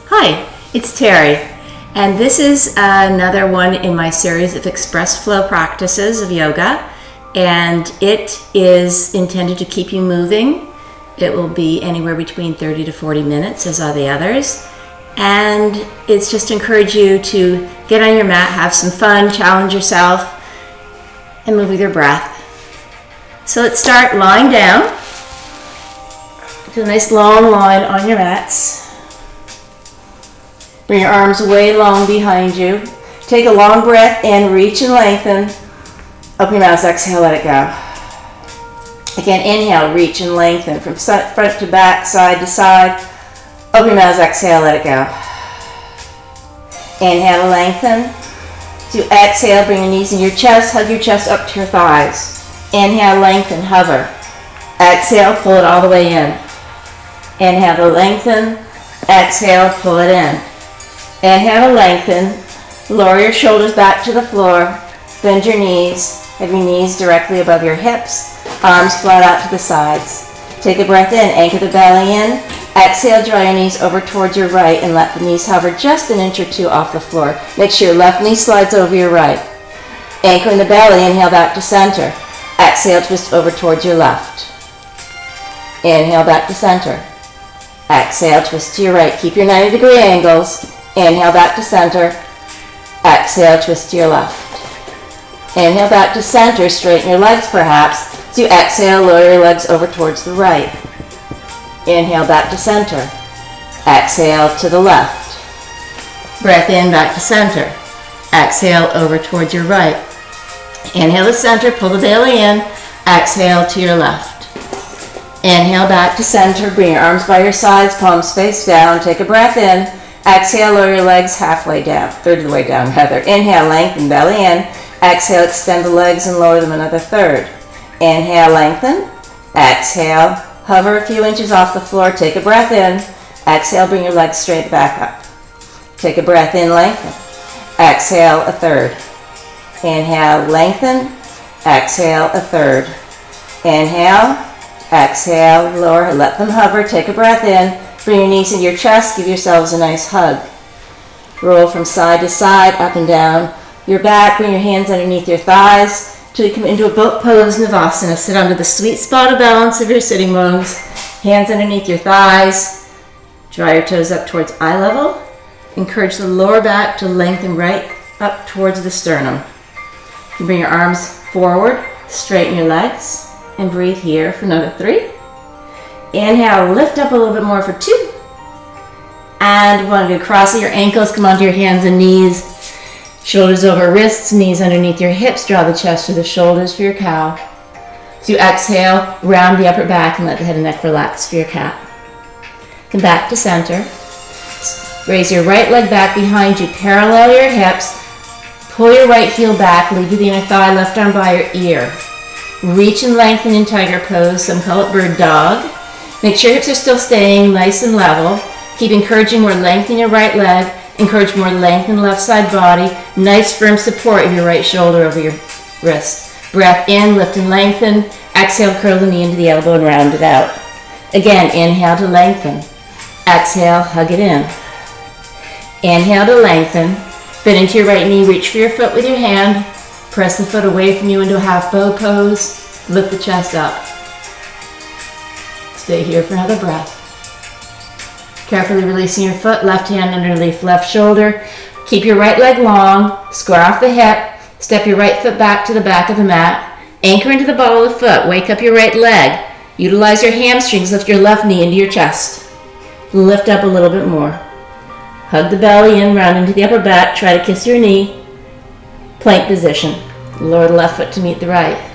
Hi, it's Teri, and this is another one in my series of express flow practices of yoga, and it is intended to keep you moving. It will be anywhere between 30 to 40 minutes, as are the others, and it's just to encourage you to get on your mat, have some fun, challenge yourself, and move with your breath. So let's start lying down. Do a nice long line on your mats. Bring your arms way long behind you. Take a long breath in, reach and lengthen. Open your mouth, exhale, let it go. Again, inhale, reach and lengthen from front to back, side to side. Open your mouth, exhale, let it go. Inhale, lengthen. To exhale, bring your knees in your chest, hug your chest up to your thighs. Inhale, lengthen, hover. Exhale, pull it all the way in. Inhale to lengthen. Exhale, pull it in. Inhale to lengthen. Lower your shoulders back to the floor. Bend your knees. Have your knees directly above your hips. Arms flat out to the sides. Take a breath in. Anchor the belly in. Exhale, draw your knees over towards your right and let the knees hover just an inch or two off the floor. Make sure your left knee slides over your right. Anchor in the belly. Inhale back to center. Exhale, twist over towards your left. Inhale back to center. Exhale, twist to your right. Keep your 90-degree angles. Inhale back to center. Exhale, twist to your left. Inhale back to center. Straighten your legs perhaps. As you exhale, lower your legs over towards the right. Inhale back to center. Exhale to the left. Breath in, back to center. Exhale over towards your right. Inhale to center, pull the belly in. Exhale to your left. Inhale back to center. Bring your arms by your sides, palms face down. Take a breath in. Exhale, lower your legs halfway down, third of the way down rather. Inhale, lengthen, belly in. Exhale, extend the legs and lower them another third. Inhale, lengthen. Exhale, hover a few inches off the floor. Take a breath in. Exhale, bring your legs straight back up. Take a breath in, lengthen. Exhale, a third. Inhale, lengthen. Exhale, a third. Inhale, exhale, lower, let them hover. Take a breath in. Bring your knees in your chest. Give yourselves a nice hug. Roll from side to side, up and down your back. Bring your hands underneath your thighs till you come into a boat pose, Navasana. Sit under the sweet spot of balance of your sitting bones. Hands underneath your thighs. Draw your toes up towards eye level. Encourage the lower back to lengthen right up towards the sternum. You can bring your arms forward, straighten your legs, and breathe here for another 3. Inhale, lift up a little bit more for 2. And 1, good. Cross your ankles, come onto your hands and knees. Shoulders over wrists, knees underneath your hips. Draw the chest to the shoulders for your cow. As you exhale, round the upper back and let the head and neck relax for your cat. Come back to center. Raise your right leg back behind you. Parallel your hips. Pull your right heel back. Lead to the inner thigh, left arm by your ear. Reach and lengthen in tiger pose. Some call it bird dog. Make sure your hips are still staying nice and level. Keep encouraging more length in your right leg. Encourage more length in the left side body. Nice firm support of your right shoulder over your wrist. Breath in, lift and lengthen. Exhale, curl the knee into the elbow and round it out. Again, inhale to lengthen. Exhale, hug it in. Inhale to lengthen. Bend into your right knee, reach for your foot with your hand. Press the foot away from you into a half bow pose. Lift the chest up. Stay here for another breath. Carefully releasing your foot, left hand underneath left shoulder. Keep your right leg long, square off the hip. Step your right foot back to the back of the mat. Anchor into the ball of the foot, wake up your right leg. Utilize your hamstrings, lift your left knee into your chest. Lift up a little bit more. Hug the belly in, round into the upper back, try to kiss your knee. Plank position. Lower the left foot to meet the right.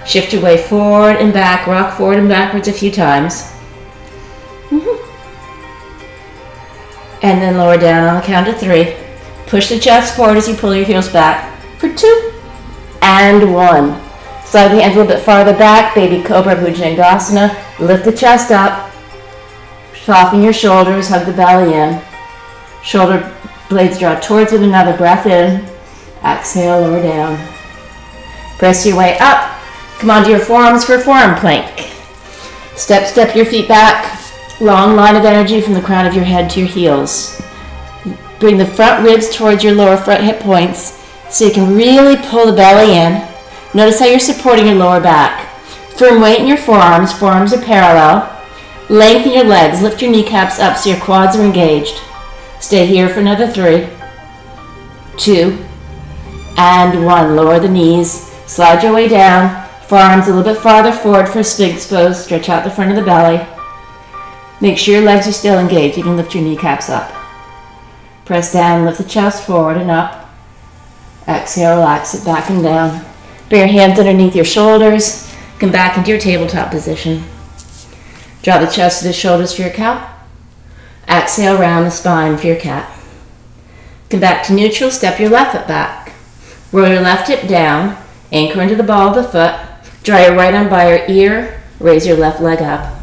Shift your way forward and back, rock forward and backwards a few times. And then lower down on the count of 3. Push the chest forward as you pull your heels back for 2 and 1. Slide the hands a little bit farther back, baby cobra, bhujangasana. Lift the chest up. Soften your shoulders, hug the belly in. Shoulder blades draw towards it, another breath in. Exhale, lower down. Press your way up. Come onto your forearms for forearm plank. Step your feet back. Long line of energy from the crown of your head to your heels. Bring the front ribs towards your lower front hip points so you can really pull the belly in. Notice how you're supporting your lower back. Firm weight in your forearms. Forearms are parallel. Lengthen your legs. Lift your kneecaps up so your quads are engaged. Stay here for another 3, 2, and 1. Lower the knees. Slide your way down. Forearms a little bit farther forward for Sphinx pose. Stretch out the front of the belly. Make sure your legs are still engaged. You can lift your kneecaps up. Press down, lift the chest forward and up. Exhale, relax it back and down. Bring your hands underneath your shoulders. Come back into your tabletop position. Draw the chest to the shoulders for your cow. Exhale, round the spine for your cat. Come back to neutral, step your left foot back. Roll your left hip down, anchor into the ball of the foot. Draw your right arm by your ear, raise your left leg up.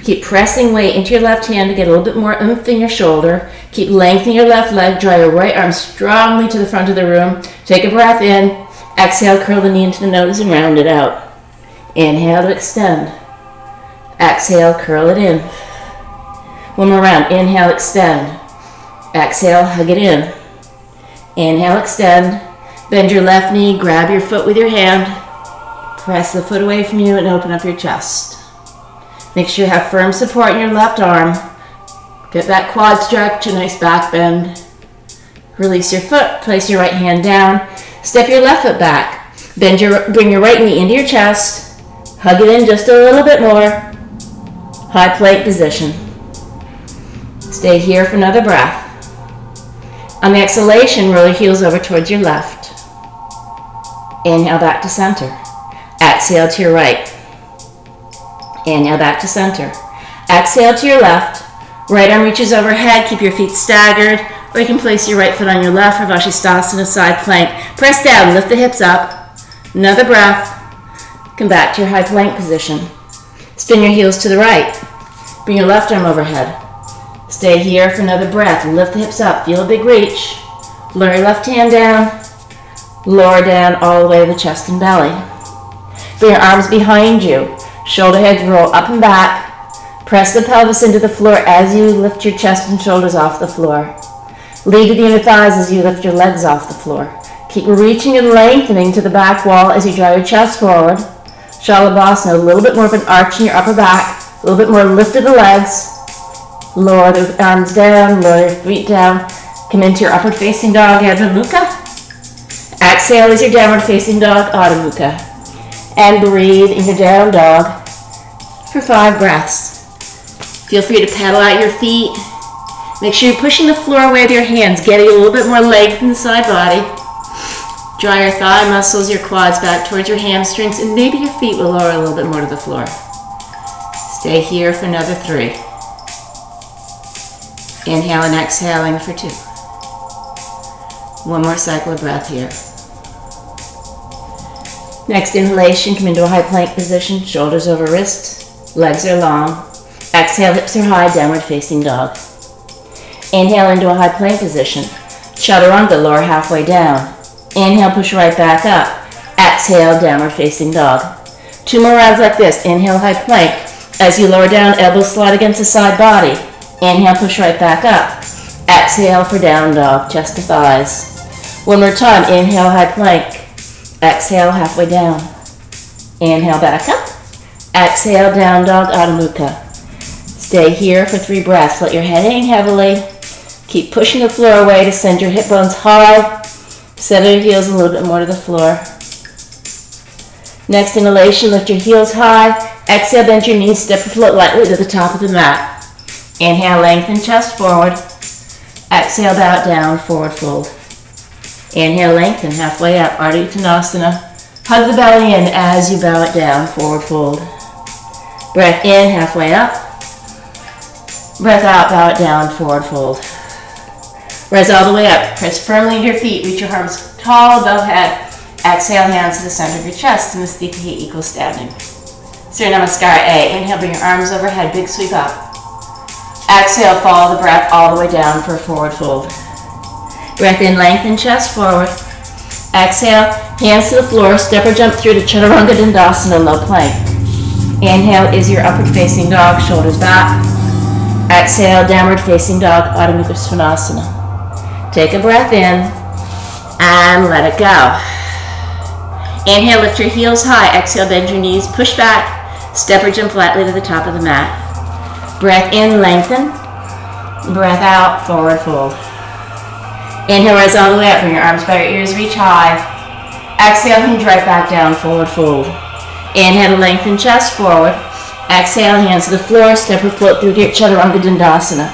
Keep pressing weight into your left hand to get a little bit more oomph in your shoulder. Keep lengthening your left leg. Draw your right arm strongly to the front of the room. Take a breath in. Exhale, curl the knee into the nose and round it out. Inhale to extend. Exhale, curl it in. One more round. Inhale, extend. Exhale, hug it in. Inhale, extend. Bend your left knee. Grab your foot with your hand. Press the foot away from you and open up your chest. Make sure you have firm support in your left arm. Get that quad stretch, a nice back bend. Release your foot, place your right hand down. Step your left foot back. Bring your right knee into your chest. Hug it in just a little bit more. High plank position. Stay here for another breath. On the exhalation, roll your heels over towards your left. Inhale back to center. Exhale to your right. Inhale back to center. Exhale to your left. Right arm reaches overhead. Keep your feet staggered. Or you can place your right foot on your left for Vashisthasana side plank. Press down. Lift the hips up. Another breath. Come back to your high plank position. Spin your heels to the right. Bring your left arm overhead. Stay here for another breath. Lift the hips up. Feel a big reach. Lower your left hand down. Lower down all the way to the chest and belly. Bring your arms behind you. Shoulder heads roll up and back. Press the pelvis into the floor as you lift your chest and shoulders off the floor. Lead to the inner thighs as you lift your legs off the floor. Keep reaching and lengthening to the back wall as you draw your chest forward. Shalabhasana, a little bit more of an arch in your upper back. A little bit more lift of the legs. Lower the arms down, lower your feet down. Come into your upward facing dog, Adho Mukha. Exhale as your downward facing dog, Adho Mukha. And breathe in your down dog for 5 breaths. Feel free to pedal out your feet. Make sure you're pushing the floor away with your hands, getting a little bit more length in the side body. Draw your thigh muscles, your quads back towards your hamstrings, and maybe your feet will lower a little bit more to the floor. Stay here for another 3. Inhale and exhaling for 2. One more cycle of breath here. Next inhalation, come into a high plank position, shoulders over wrists, legs are long. Exhale, hips are high, downward facing dog. Inhale into a high plank position. Chaturanga, lower halfway down. Inhale, push right back up. Exhale, downward facing dog. 2 more rounds like this. Inhale, high plank. As you lower down, elbows slide against the side body. Inhale, push right back up. Exhale for down dog, chest to thighs. One more time. Inhale, high plank. Exhale, halfway down. Inhale, back up. Exhale, down dog, Adho Mukha. Stay here for 3 breaths. Let your head hang heavily. Keep pushing the floor away to send your hip bones high. Settle your heels a little bit more to the floor. Next inhalation, lift your heels high. Exhale, bend your knees, step your foot lightly to the top of the mat. Inhale, lengthen chest forward. Exhale, bow it down, forward fold. Inhale, lengthen, halfway up, Ardha Uttanasana. Hug the belly in as you bow it down, forward fold. Breath in, halfway up. Breath out, bow it down, forward fold. Rise all the way up. Press firmly into your feet. Reach your arms tall above head. Exhale, hands to the center of your chest. Namaste equals standing. Surya Namaskar A. Inhale, bring your arms overhead. Big sweep up. Exhale, follow the breath all the way down for a forward fold. Breath in, lengthen chest forward. Exhale, hands to the floor. Step or jump through to Chaturanga Dandasana, low plank. Inhale is your upward facing dog, shoulders back. Exhale, downward facing dog, Adho Mukha Svanasana. Take a breath in and let it go. Inhale, lift your heels high. Exhale, bend your knees, push back, step or jump flatly to the top of the mat. Breath in, lengthen. Breath out, forward fold. Inhale, rise all the way up. Bring your arms by your ears, reach high. Exhale, hinge right back down, forward fold. Inhale, lengthen chest forward. Exhale, hands to the floor, step or float through to your Chaturanga Dandasana.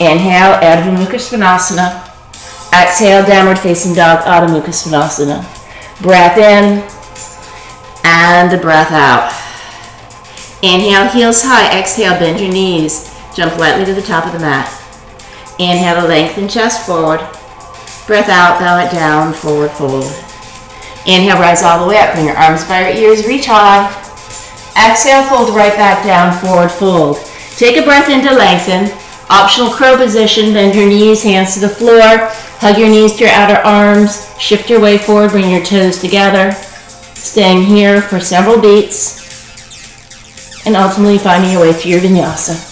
Inhale, Adho Mukha Svanasana. Exhale, downward facing dog, Adho Mukha Svanasana. Breath in and a breath out. Inhale, heels high. Exhale, bend your knees. Jump lightly to the top of the mat. Inhale, lengthen chest forward. Breath out, bow it down, forward fold. Inhale, rise all the way up. Bring your arms by your ears, reach high. Exhale, fold right back down, forward fold. Take a breath in to lengthen. Optional crow position, bend your knees, hands to the floor. Hug your knees to your outer arms. Shift your way forward, bring your toes together. Staying here for several beats. And ultimately finding your way through your vinyasa.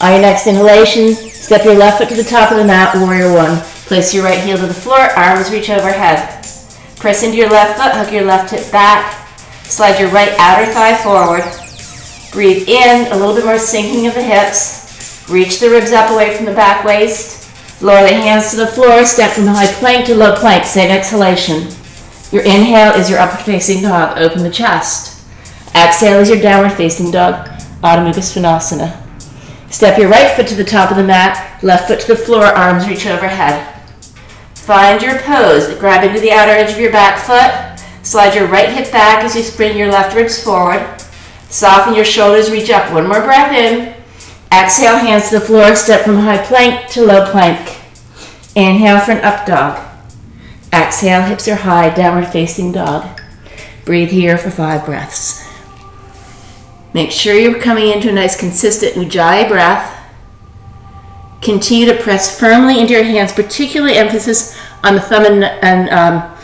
On your next inhalation, step your left foot to the top of the mat, warrior one. Place your right heel to the floor, arms reach overhead. Press into your left foot, hug your left hip back. Slide your right outer thigh forward. Breathe in, a little bit more sinking of the hips. Reach the ribs up away from the back waist. Lower the hands to the floor, step from high plank to low plank, same exhalation. Your inhale is your upward facing dog, open the chest. Exhale is your downward facing dog, Adho Mukha Svanasana. Step your right foot to the top of the mat, left foot to the floor, arms reach overhead. Find your pose. Grab into the outer edge of your back foot. Slide your right hip back as you spring your left ribs forward. Soften your shoulders, reach up. One more breath in. Exhale, hands to the floor, step from high plank to low plank. Inhale for an up dog. Exhale, hips are high, downward facing dog. Breathe here for 5 breaths. Make sure you're coming into a nice consistent Ujjayi breath. Continue to press firmly into your hands, particularly emphasis on the thumb and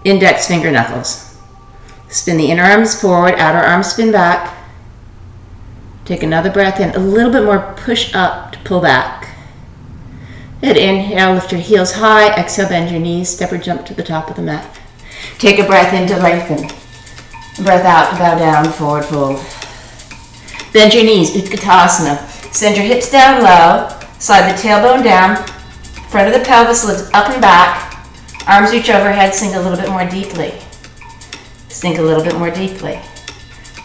index finger knuckles. Spin the inner arms forward, outer arms spin back. Take another breath in, a little bit more push up to pull back. Good, inhale, lift your heels high, exhale, bend your knees, step or jump to the top of the mat. Take a breath in to lengthen. Breath out to bow down, forward fold. Bend your knees, Utkatasana. Send your hips down low. Slide the tailbone down, front of the pelvis lifts up and back, arms reach overhead, sink a little bit more deeply. Sink a little bit more deeply.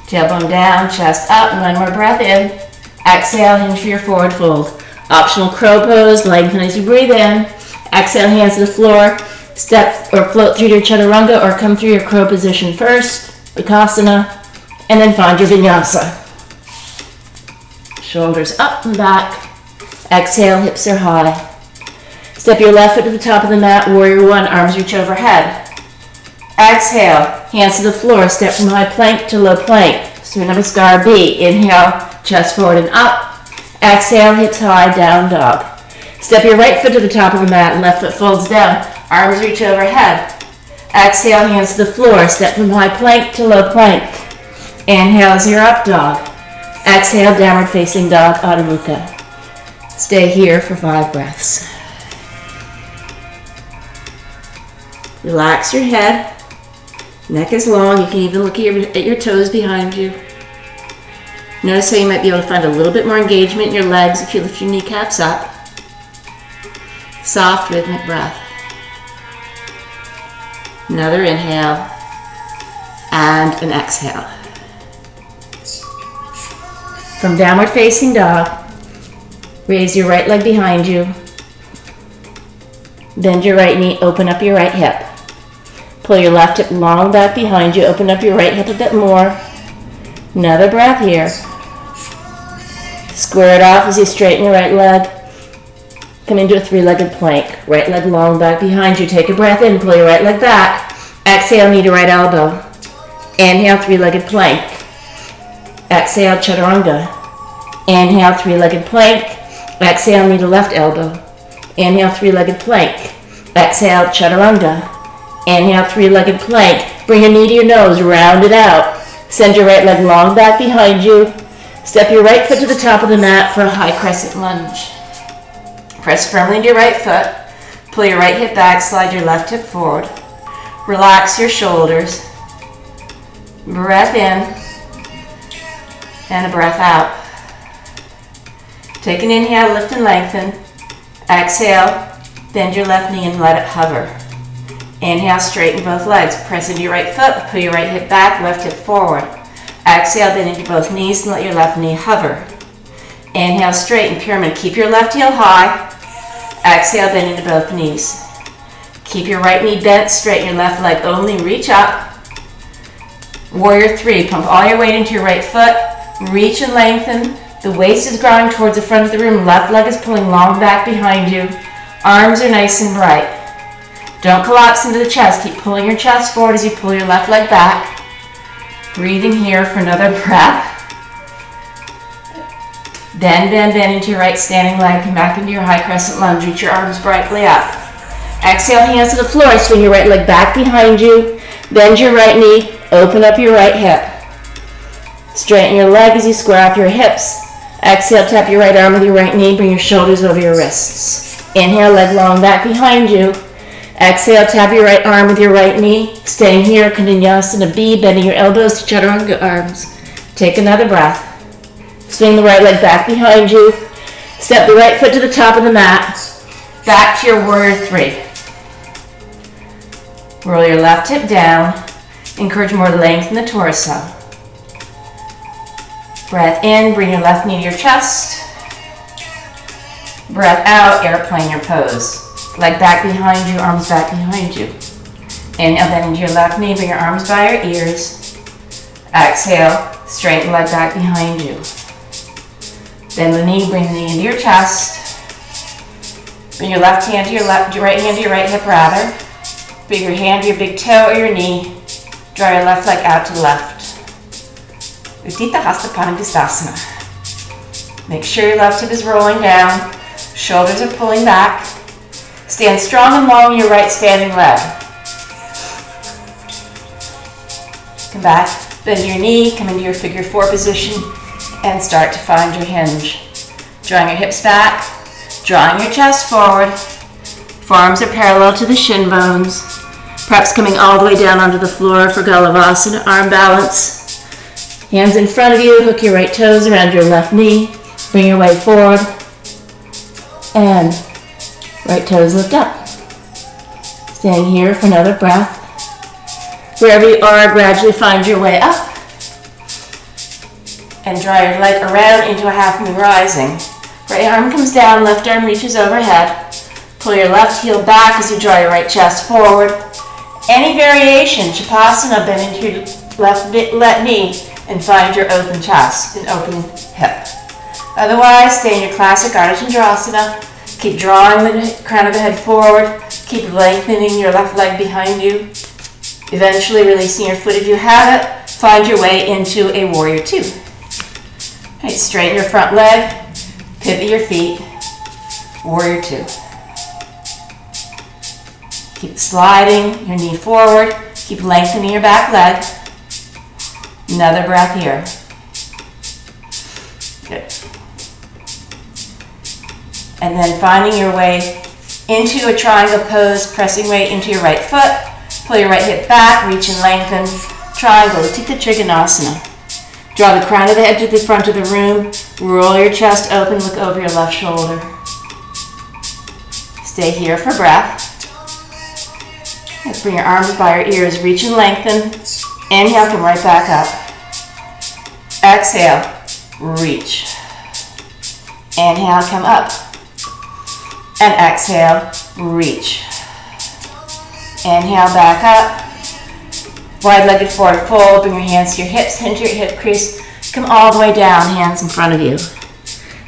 Tailbone down, chest up, and one more breath in. Exhale, hinge for your forward fold. Optional crow pose, lengthen as you breathe in. Exhale, hands to the floor, step or float through your chaturanga or come through your crow position first, Bakasana, and then find your vinyasa. Shoulders up and back. Exhale, hips are high. Step your left foot to the top of the mat, warrior one, arms reach overhead. Exhale, hands to the floor, step from high plank to low plank. Surya Namaskar B. Inhale, chest forward and up. Exhale, hips high, down dog. Step your right foot to the top of the mat, left foot folds down, arms reach overhead. Exhale, hands to the floor, step from high plank to low plank. Inhale as your up dog. Exhale, downward facing dog, Adho Mukha. Stay here for 5 breaths. Relax your head. Neck is long. You can even look at your toes behind you. Notice how you might be able to find a little bit more engagement in your legs if you lift your kneecaps up. Soft, rhythmic breath. Another inhale and an exhale. From downward facing dog, raise your right leg behind you. Bend your right knee, open up your right hip. Pull your left hip long back behind you, open up your right hip a bit more. Another breath here. Square it off as you straighten your right leg. Come into a 3-legged plank. Right leg long back behind you. Take a breath in, pull your right leg back. Exhale, knee to right elbow. Inhale, 3-legged plank. Exhale, chaturanga. Inhale, 3-legged plank. Exhale, knee to left elbow. Inhale, 3-legged plank. Exhale, chaturanga. Inhale, 3-legged plank. Bring your knee to your nose, round it out. Send your right leg long back behind you. Step your right foot to the top of the mat for a high crescent lunge. Press firmly into your right foot. Pull your right hip back, slide your left hip forward. Relax your shoulders. Breath in and a breath out. Take an inhale, lift and lengthen. Exhale, bend your left knee and let it hover. Inhale, straighten both legs. Press into your right foot, pull your right hip back, left hip forward. Exhale, bend into both knees and let your left knee hover. Inhale, straighten, pyramid. Keep your left heel high. Exhale, bend into both knees. Keep your right knee bent, straighten your left leg only, reach up. Warrior 3, pump all your weight into your right foot, reach and lengthen. The waist is growing towards the front of the room, left leg is pulling long back behind you. Arms are nice and bright. Don't collapse into the chest, keep pulling your chest forward as you pull your left leg back. Breathing here for another breath. Then bend into your right standing leg, come back into your high crescent lunge, reach your arms brightly up. Exhale, hands to the floor, swing your right leg back behind you, bend your right knee, open up your right hip. Straighten your leg as you square off your hips. Exhale, tap your right arm with your right knee, bring your shoulders over your wrists. Inhale, leg long back behind you. Exhale, tap your right arm with your right knee. Staying here, Kondinyasana B, bending your elbows to chaturanga arms. Take another breath. Swing the right leg back behind you. Step the right foot to the top of the mat. Back to your warrior 3. Roll your left hip down. Encourage more length in the torso. Breath in, bring your left knee to your chest. Breath out, airplane your pose. Leg back behind you, arms back behind you. Inhale, bend into your left knee, bring your arms by your ears. Exhale, straighten leg back behind you. Bend the knee, bring the knee into your chest. Bring your left hand to your left, your right hand to your right hip rather. Bring your hand to your big toe or your knee. Draw your left leg out to the left. Utthita Hasta Padangusthasana. Make sure your left hip is rolling down. Shoulders are pulling back. Stand strong and long in your right standing leg. Come back, bend your knee, come into your figure 4 position, and start to find your hinge. Drawing your hips back, drawing your chest forward. Forearms are parallel to the shin bones. Perhaps coming all the way down onto the floor for Galavasana, arm balance. Hands in front of you, hook your right toes around your left knee. Bring your weight forward. And right toes lift up. Staying here for another breath. Wherever you are, gradually find your way up. And draw your leg around into a half moon rising. Right arm comes down, left arm reaches overhead. Pull your left heel back as you draw your right chest forward. Any variation, Shavasana, bend into your left knee and find your open chest and open hip. Otherwise, stay in your classic Ardha Chandrasana. Keep drawing the crown of the head forward. Keep lengthening your left leg behind you. Eventually releasing your foot if you have it. Find your way into a warrior 2. Right, straighten your front leg. Pivot your feet. Warrior 2. Keep sliding your knee forward. Keep lengthening your back leg. Another breath here. Good. And then finding your way into a triangle pose, pressing weight into your right foot. Pull your right hip back, reach and lengthen. Triangle, Utthita Trikonasana. Draw the crown of the head to the front of the room. Roll your chest open, look over your left shoulder. Stay here for breath. Let's bring your arms by your ears, reach and lengthen. Inhale, come right back up. Exhale, reach. Inhale, come up. And exhale, reach. Inhale, back up. Wide-legged forward fold, bring your hands to your hips, hinge your hip crease. Come all the way down, hands in front of you.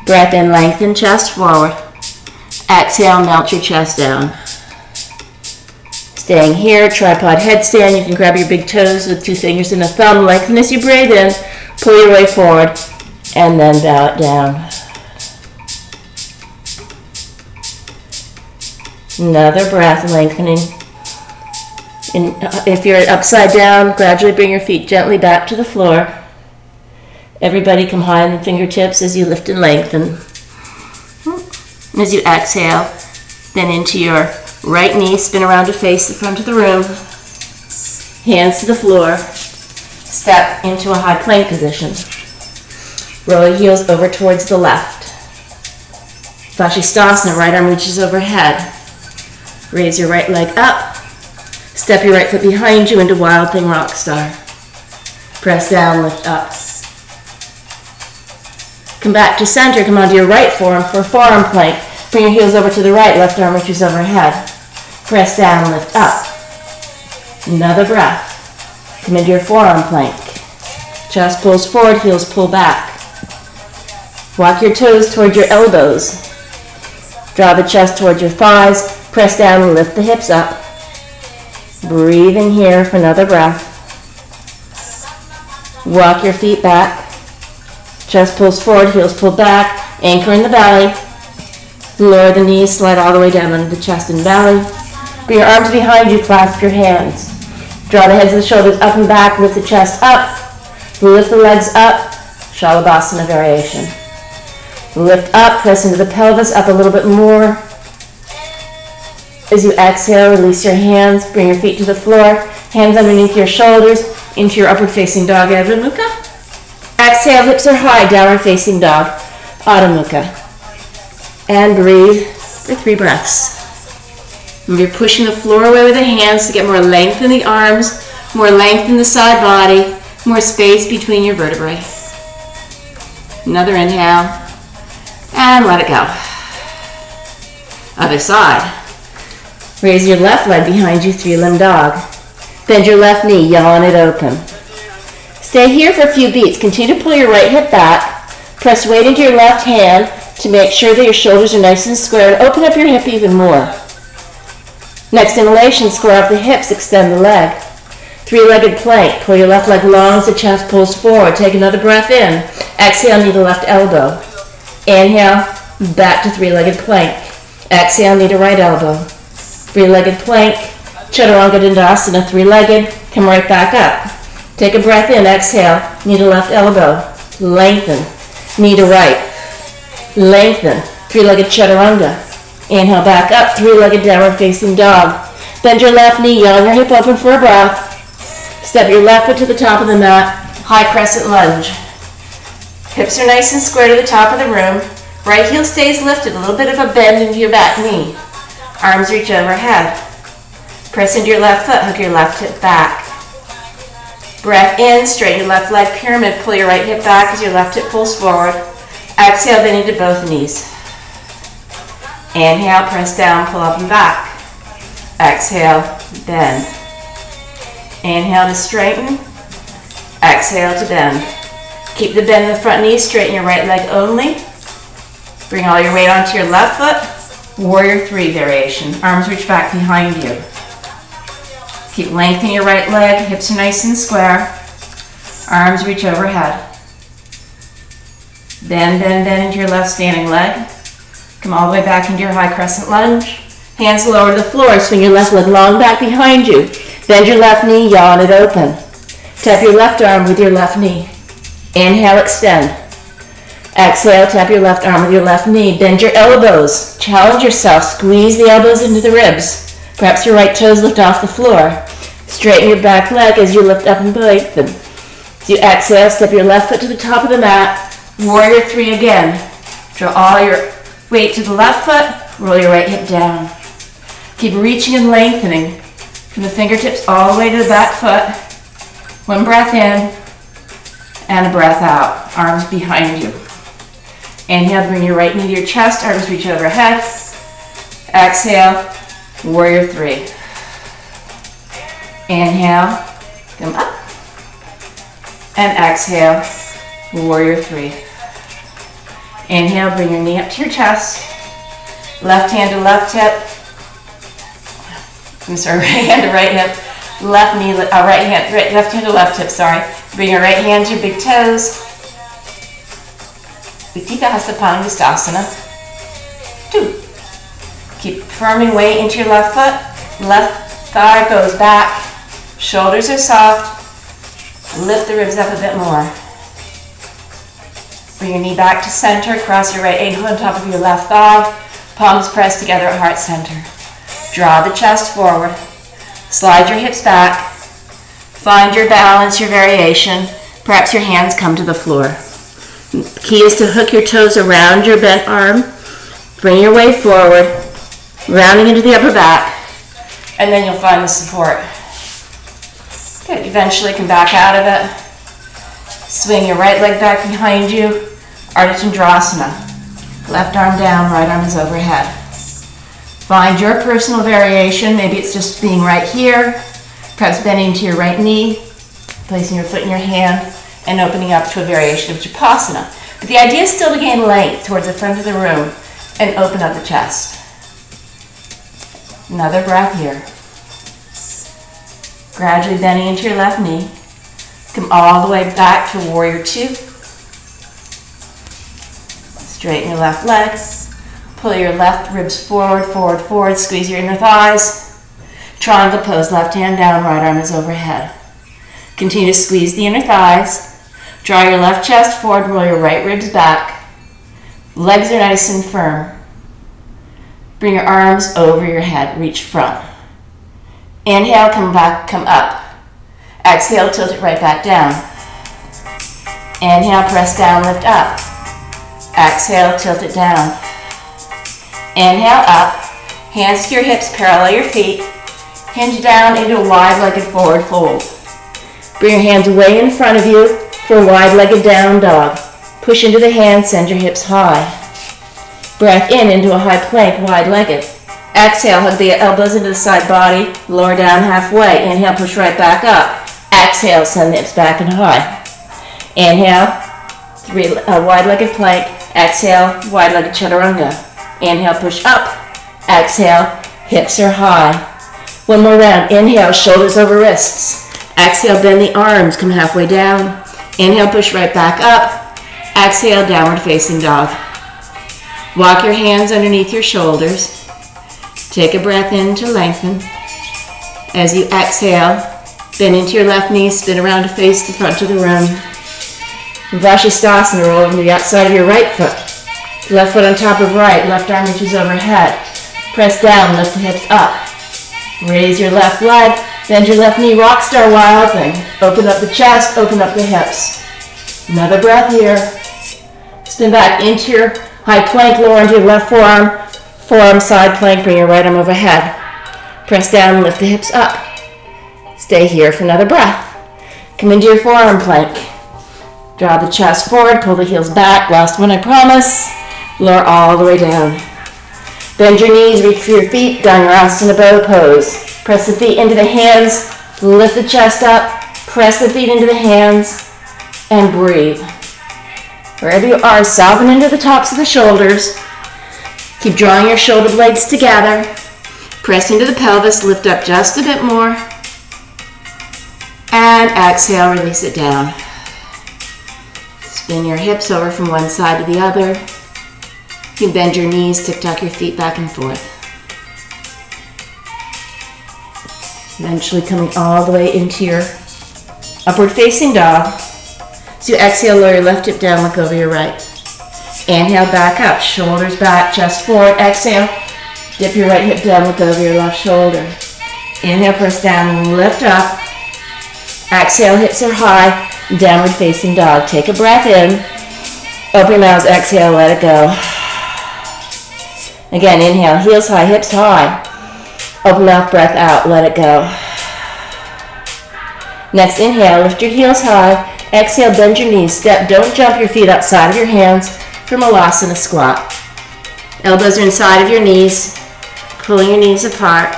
Breath in, lengthen chest forward. Exhale, melt your chest down. Staying here, tripod headstand. You can grab your big toes with 2 fingers and a thumb. Lengthen as you breathe in. Pull your way forward and then bow it down. Another breath, lengthening. And if you're upside down, gradually bring your feet gently back to the floor. Everybody come high on the fingertips as you lift and lengthen. As you exhale, then into your right knee, spin around to face the front of the room. Hands to the floor. Step into a high plank position. Roll your heels over towards the left. Vashisthasana, right arm reaches overhead. Raise your right leg up. Step your right foot behind you into Wild Thing Rock Star. Press down, lift up. Come back to center, come onto your right forearm for a forearm plank. Bring your heels over to the right, left arm reaches overhead. Press down, lift up. Another breath. Come into your forearm plank. Chest pulls forward, heels pull back. Walk your toes toward your elbows. Draw the chest toward your thighs. Press down and lift the hips up. Breathe in here for another breath. Walk your feet back. Chest pulls forward, heels pull back. Anchor in the belly. Lower the knees, slide all the way down into the chest and belly. Bring your arms behind you, clasp your hands. Draw the heads of the shoulders up and back, lift the chest up. Lift the legs up, Shalabhasana variation. Lift up, press into the pelvis, up a little bit more. As you exhale, release your hands, bring your feet to the floor, hands underneath your shoulders, into your upward facing dog, Adho Mukha. Exhale, hips are high, downward facing dog, Adho Mukha. And breathe for 3 breaths. And you're pushing the floor away with the hands to get more length in the arms, more length in the side body, more space between your vertebrae. Another inhale, and let it go. Other side. Raise your left leg behind you, 3-limb dog. Bend your left knee, yawn it open. Stay here for a few beats. Continue to pull your right hip back. Press weight into your left hand to make sure that your shoulders are nice and square, and open up your hip even more. Next inhalation, square off the hips, extend the leg. 3-legged plank. Pull your left leg long as the chest pulls forward. Take another breath in. Exhale, knee to left elbow. Inhale, back to 3-legged plank. Exhale, knee to right elbow. 3-legged plank. Chaturanga Dandasana, 3-legged. Come right back up. Take a breath in. Exhale, knee to left elbow. Lengthen. Knee to right. Lengthen. 3-legged Chaturanga. Inhale, back up. 3-legged downward facing dog. Bend your left knee, yawn your hip open for a breath. Step your left foot to the top of the mat, high crescent lunge. Hips are nice and square to the top of the room. Right heel stays lifted, a little bit of a bend into your back knee. Arms reach overhead. Press into your left foot, hook your left hip back. Breath in, straighten your left leg pyramid, pull your right hip back as your left hip pulls forward. Exhale, bend into both knees. Inhale, press down, pull up and back. Exhale, bend. Inhale to straighten. Exhale to bend. Keep the bend in the front knee, straighten your right leg only. Bring all your weight onto your left foot. Warrior 3 variation. Arms reach back behind you. Keep lengthening your right leg, hips are nice and square. Arms reach overhead. Bend, bend, bend into your left standing leg. Come all the way back into your high crescent lunge. Hands lower to the floor, swing your left leg long back behind you. Bend your left knee, yawn it open. Tap your left arm with your left knee. Inhale, extend. Exhale, tap your left arm with your left knee. Bend your elbows. Challenge yourself. Squeeze the elbows into the ribs. Perhaps your right toes lift off the floor. Straighten your back leg as you lift up and lengthen. As you exhale, step your left foot to the top of the mat. Warrior 3 again. Draw all your weight to the left foot. Roll your right hip down. Keep reaching and lengthening from the fingertips all the way to the back foot. 1 breath in and a breath out. Arms behind you. Inhale, bring your right knee to your chest. Arms reach overhead. Exhale, Warrior 3. Inhale, come up. And exhale, Warrior 3. Inhale, bring your knee up to your chest. Left hand to left hip. Right hand to right hip. Left knee, left hand to left hip, sorry. Bring your right hand to your big toes. Utthita Hasta Padangusthasana. 2. Keep firming weight into your left foot. Left Thigh goes back, shoulders are soft, lift the ribs up a bit more. Bring your knee back to center, cross your right ankle on top of your left thigh, palms pressed together at heart center. Draw the chest forward, slide your hips back, find your balance, your variation. Perhaps your hands come to the floor. The key is to hook your toes around your bent arm, bring your weight forward, rounding into the upper back, and then you'll find the support. Good, eventually come back out of it. Swing your right leg back behind you, Ardha Chandrasana. Left arm down, right arm is overhead. Find your personal variation. Maybe it's just being right here, perhaps bending to your right knee, placing your foot in your hand, and opening up to a variation of Japasana. But the idea is still to gain length towards the front of the room and open up the chest. Another breath here. Gradually bending into your left knee. Come all the way back to Warrior Two. Straighten your left leg. Pull your left ribs forward, forward, forward. Squeeze your inner thighs. Triangle pose, left hand down, right arm is overhead. Continue to squeeze the inner thighs. Draw your left chest forward, roll your right ribs back. Legs are nice and firm. Bring your arms over your head, reach front. Inhale, come back, come up. Exhale, tilt it right back down. Inhale, press down, lift up. Exhale, tilt it down. Inhale, up. Hands to your hips, parallel your feet. Hinge down into a wide-legged forward fold. Bring your hands way in front of you for a wide-legged down dog. Push into the hands, send your hips high. Breath in into a high plank, wide-legged. Exhale, hug the elbows into the side body, lower down halfway. Inhale, push right back up. Exhale, send the hips back and high. Inhale, wide-legged plank. Exhale, wide-legged chaturanga. Inhale, push up. Exhale, hips are high. One more round. Inhale, shoulders over wrists. Exhale, bend the arms, come halfway down. Inhale, push right back up. Exhale, downward facing dog. Walk your hands underneath your shoulders. Take a breath in to lengthen. As you exhale, bend into your left knee, spin around to face the front of the room. Vrashastasana, roll over to the outside of your right foot. Left foot on top of right, left arm reaches overhead. Press down, lift the hips up. Raise your left leg, bend your left knee, rock star wild thing. Open up the chest, open up the hips. Another breath here. Spin back into your high plank, lower into your left forearm. Forearm side plank, bring your right arm overhead. Press down, lift the hips up. Stay here for another breath. Come into your forearm plank. Draw the chest forward, pull the heels back. Last one, I promise. Lower all the way down. Bend your knees, reach for your feet, Dhanurasana bow pose. Press the feet into the hands, lift the chest up, press the feet into the hands, and breathe. Wherever you are, soften into the tops of the shoulders. Keep drawing your shoulder blades together. Press into the pelvis, lift up just a bit more. And exhale, release it down. Spin your hips over from one side to the other. You can bend your knees, tick-tock your feet back and forth. Eventually coming all the way into your upward facing dog. So you exhale, lower your left hip down, look over your right. Inhale, back up, shoulders back, chest forward. Exhale, dip your right hip down, look over your left shoulder. Inhale, press down, lift up. Exhale, hips are high, downward facing dog. Take a breath in. Open your mouths, exhale, let it go. Again, inhale, heels high, hips high. Open mouth, breath out, let it go. Next, inhale, lift your heels high. Exhale, bend your knees, step, don't jump your feet outside of your hands for Malasana squat. Elbows are inside of your knees, pulling your knees apart.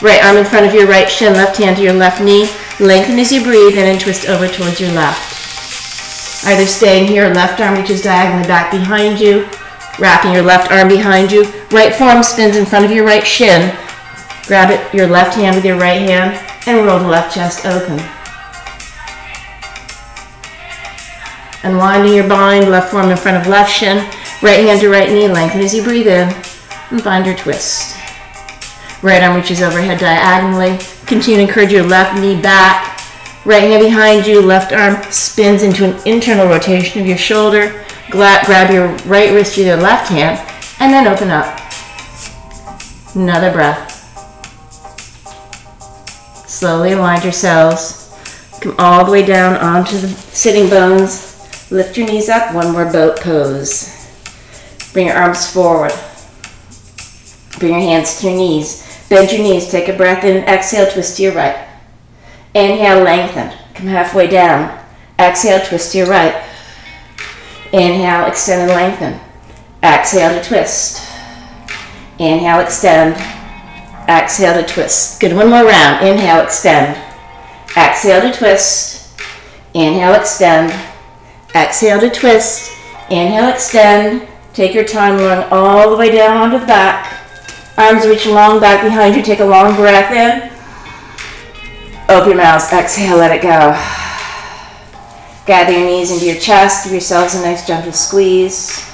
Right arm in front of your right shin, left hand to your left knee. Lengthen as you breathe and then twist over towards your left. Either staying here, left arm reaches diagonally back behind you, wrapping your left arm behind you. Right forearm spins in front of your right shin. Grab it, your left hand with your right hand and roll the left chest open. Unwinding your bind, left forearm in front of left shin, right hand to right knee, lengthen as you breathe in, and find your twist. Right arm reaches overhead diagonally. Continue to encourage your left knee back. Right hand behind you, left arm spins into an internal rotation of your shoulder. Grab your right wrist with your left hand, and then open up. Another breath. Slowly wind yourselves. Come all the way down onto the sitting bones. Lift your knees up, one more boat pose. Bring your arms forward. Bring your hands to your knees. Bend your knees, take a breath in, exhale, twist to your right. Inhale, lengthen, come halfway down. Exhale, twist to your right. Inhale, extend and lengthen. Exhale to twist. Inhale, extend. Exhale to twist. Good, one more round. Inhale, extend. Exhale to twist. Inhale, extend. Exhale to twist. Inhale, extend. Take your time, long all the way down onto the back. Arms reach long back behind you. Take a long breath in. Open your mouth. Exhale, let it go. Gather your knees into your chest. Give yourselves a nice gentle squeeze.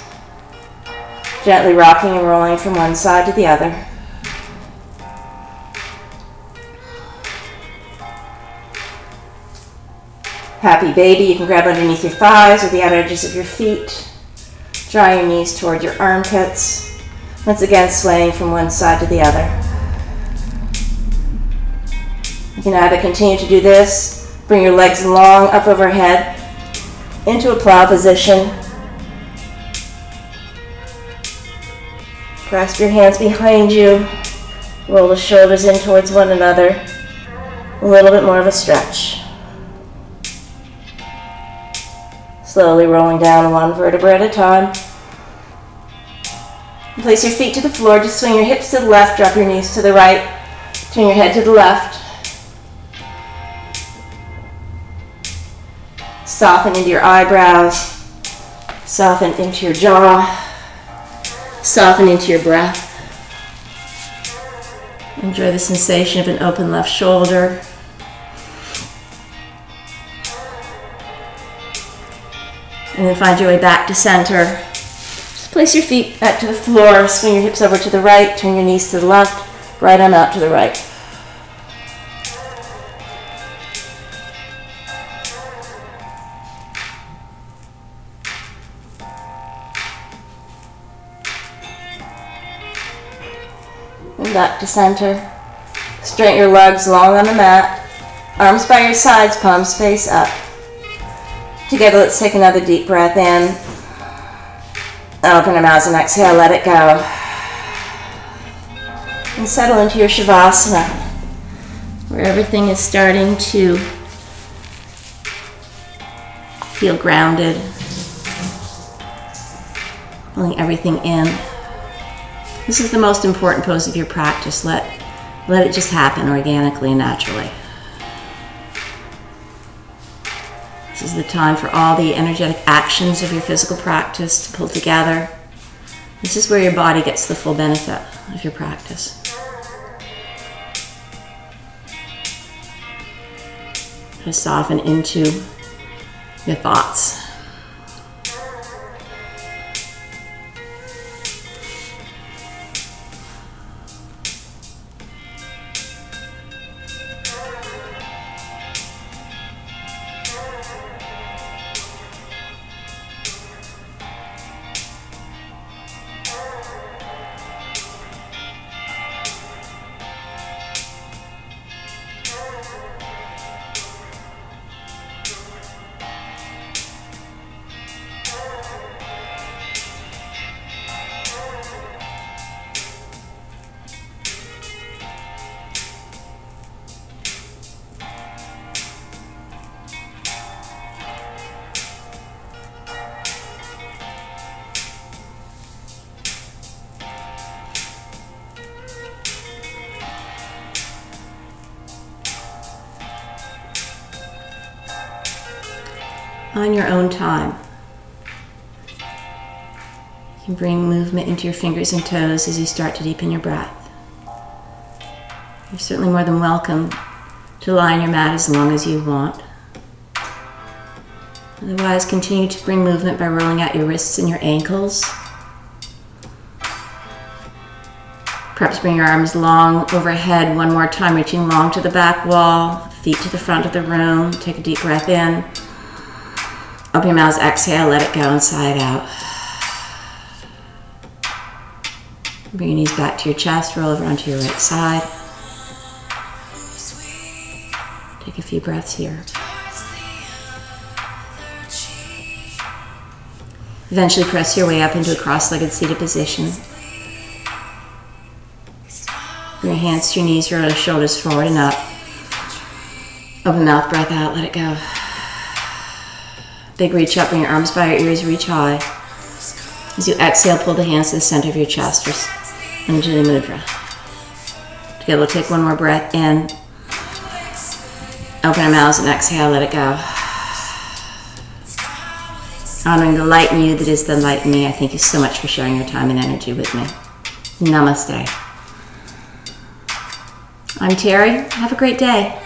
Gently rocking and rolling from one side to the other. Happy baby. You can grab underneath your thighs or the outer edges of your feet. Draw your knees toward your armpits. Once again, swaying from one side to the other. You can either continue to do this, bring your legs long up overhead into a plow position. Grasp your hands behind you. Roll the shoulders in towards one another. A little bit more of a stretch. Slowly rolling down one vertebra at a time. Place your feet to the floor. Just swing your hips to the left, drop your knees to the right. Turn your head to the left. Soften into your eyebrows. Soften into your jaw. Soften into your breath. Enjoy the sensation of an open left shoulder. And then find your way back to center. Just place your feet back to the floor. Swing your hips over to the right. Turn your knees to the left. Right arm out to the right. And back to center. Straighten your legs long on the mat. Arms by your sides, palms face up. Together, let's take another deep breath in. Open your mouths and exhale, let it go. And settle into your Shavasana, where everything is starting to feel grounded. Pulling everything in. This is the most important pose of your practice. Let it just happen organically and naturally. This is the time for all the energetic actions of your physical practice to pull together. This is where your body gets the full benefit of your practice. To soften into your thoughts. On your own time, you can bring movement into your fingers and toes as you start to deepen your breath. You're certainly more than welcome to lie on your mat as long as you want. Otherwise, continue to bring movement by rolling out your wrists and your ankles. Perhaps bring your arms long overhead one more time, reaching long to the back wall, feet to the front of the room. Take a deep breath in. Open your mouth, exhale, let it go inside out. Bring your knees back to your chest, roll over onto your right side. Take a few breaths here. Eventually press your way up into a cross-legged seated position. Bring your hands to your knees, roll your shoulders forward and up. Open mouth, breath out, let it go. Big reach up, bring your arms by your ears, reach high. As you exhale, pull the hands to the center of your chest for Anjali Mudra. Together we'll take one more breath in. Open our mouths and exhale, let it go. Honoring the light in you that is the light in me, I thank you so much for sharing your time and energy with me. Namaste. I'm Teri. Have a great day.